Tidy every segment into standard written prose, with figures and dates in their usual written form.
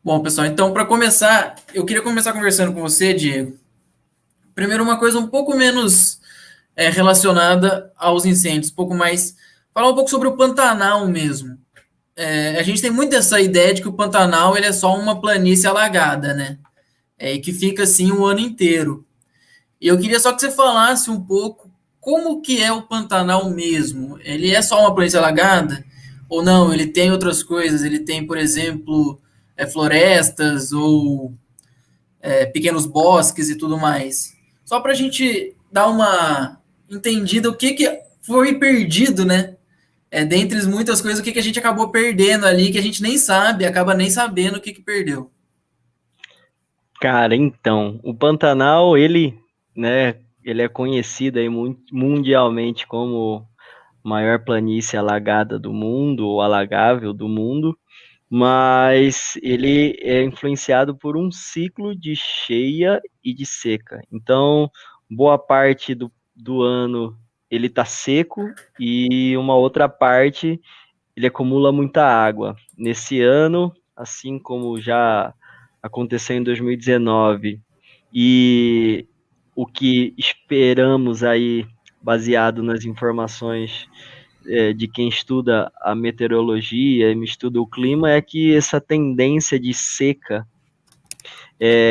Bom, pessoal, então, para começar, eu queria começar conversando com você, Diego. Primeiro, uma coisa um pouco menos relacionada aos incêndios, um pouco mais. Falar um pouco sobre o Pantanal mesmo. A gente tem muito essa ideia de que o Pantanal ele é só uma planície alagada, né? E que fica assim o ano inteiro. E eu queria só que você falasse um pouco como que é o Pantanal mesmo. Ele é só uma planície alagada? Ou não? Ele tem outras coisas? Ele tem, por exemplo, florestas ou pequenos bosques e tudo mais. Só para a gente dar uma entendida o que, que foi perdido, né? Dentre muitas coisas, o que, que a gente acabou perdendo ali, que a gente nem sabe, acaba nem sabendo o que, que perdeu. Cara, então, o Pantanal, ele é conhecido aí mundialmente como maior planície alagada do mundo, ou alagável do mundo, mas ele é influenciado por um ciclo de cheia e de seca. Então, boa parte do ano ele está seco e uma outra parte ele acumula muita água. Nesse ano, assim como já aconteceu em 2019, e o que esperamos aí, baseado nas informações de quem estuda a meteorologia e estuda o clima, é que essa tendência de seca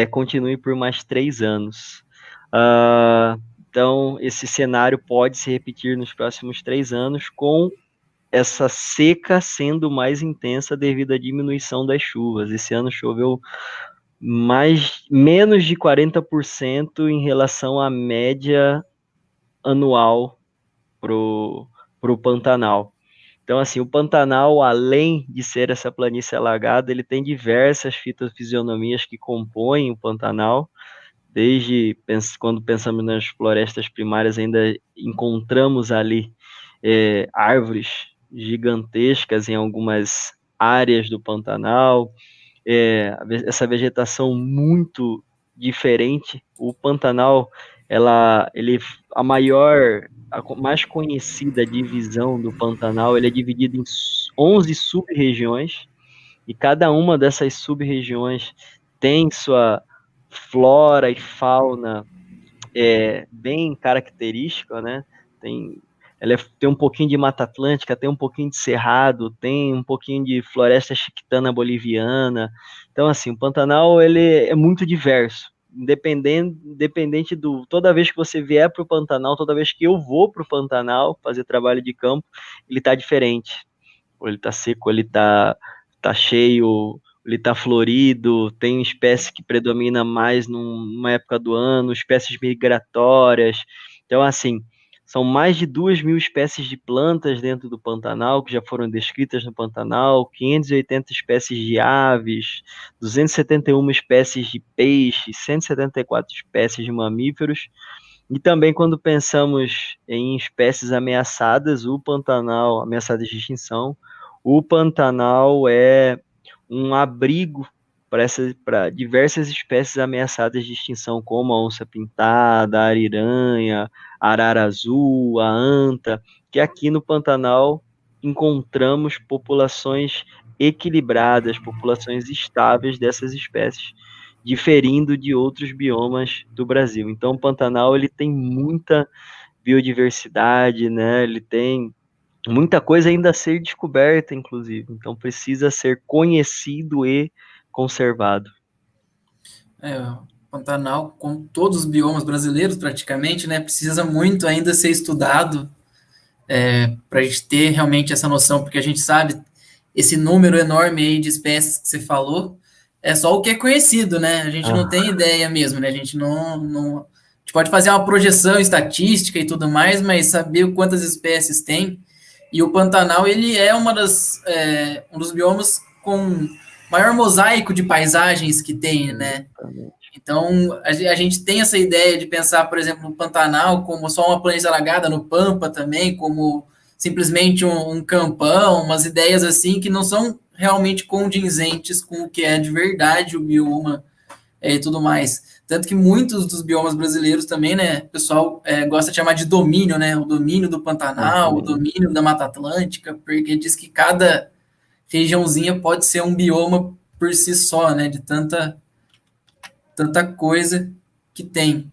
continue por mais 3 anos. Então, esse cenário pode se repetir nos próximos 3 anos, com essa seca sendo mais intensa devido à diminuição das chuvas. Esse ano choveu menos de 40% em relação à média anual pro Pantanal. Então, assim, o Pantanal, além de ser essa planície alagada, ele tem diversas fitofisionomias que compõem o Pantanal. Desde quando pensamos nas florestas primárias, ainda encontramos ali árvores gigantescas em algumas áreas do Pantanal, essa vegetação muito diferente. O Pantanal, a mais conhecida divisão do Pantanal, ele é dividido em 11 sub-regiões, e cada uma dessas sub-regiões tem sua flora e fauna bem característica, né? Tem, tem um pouquinho de Mata Atlântica, tem um pouquinho de Cerrado, tem um pouquinho de floresta chiquitana boliviana. Então, assim, o Pantanal ele é muito diverso. Independente do. Toda vez que você vier para o Pantanal, toda vez que eu vou para o Pantanal fazer trabalho de campo, ele está diferente. Ou ele está seco, ele tá cheio, ele está florido, tem espécie que predomina mais numa época do ano, espécies migratórias. Então, assim, são mais de 2.000 espécies de plantas dentro do Pantanal, que já foram descritas no Pantanal, 580 espécies de aves, 271 espécies de peixes, 174 espécies de mamíferos. E também, quando pensamos em espécies ameaçadas, o Pantanal, ameaçadas de extinção, o Pantanal é um abrigo para diversas espécies ameaçadas de extinção, como a onça-pintada, a ariranha, a arara azul, a anta, que aqui no Pantanal encontramos populações equilibradas, populações estáveis dessas espécies, diferindo de outros biomas do Brasil. Então, o Pantanal ele tem muita biodiversidade, né? Ele tem muita coisa ainda a ser descoberta, inclusive. Então, precisa ser conhecido e conservado. O Pantanal, como todos os biomas brasileiros praticamente, né, precisa muito ainda ser estudado para a gente ter realmente essa noção, porque a gente sabe esse número enorme aí de espécies que você falou, é só o que é conhecido, né? A gente não tem Ah, ideia mesmo, né? A gente não, a gente pode fazer uma projeção estatística e tudo mais, mas saber quantas espécies tem. E o Pantanal, ele é um dos biomas com maior mosaico de paisagens que tem, né? exatamente. Então, a gente tem essa ideia de pensar, por exemplo, no Pantanal como só uma planície alagada, no Pampa também, como simplesmente um campão, umas ideias assim que não são realmente condizentes com o que é de verdade o bioma e tudo mais. Tanto que muitos dos biomas brasileiros também, né, o pessoal gosta de chamar de domínio, né, o domínio do Pantanal, o Uhum. domínio da Mata Atlântica, porque diz que cada regiãozinha pode ser um bioma por si só, né? De tanta coisa que tem.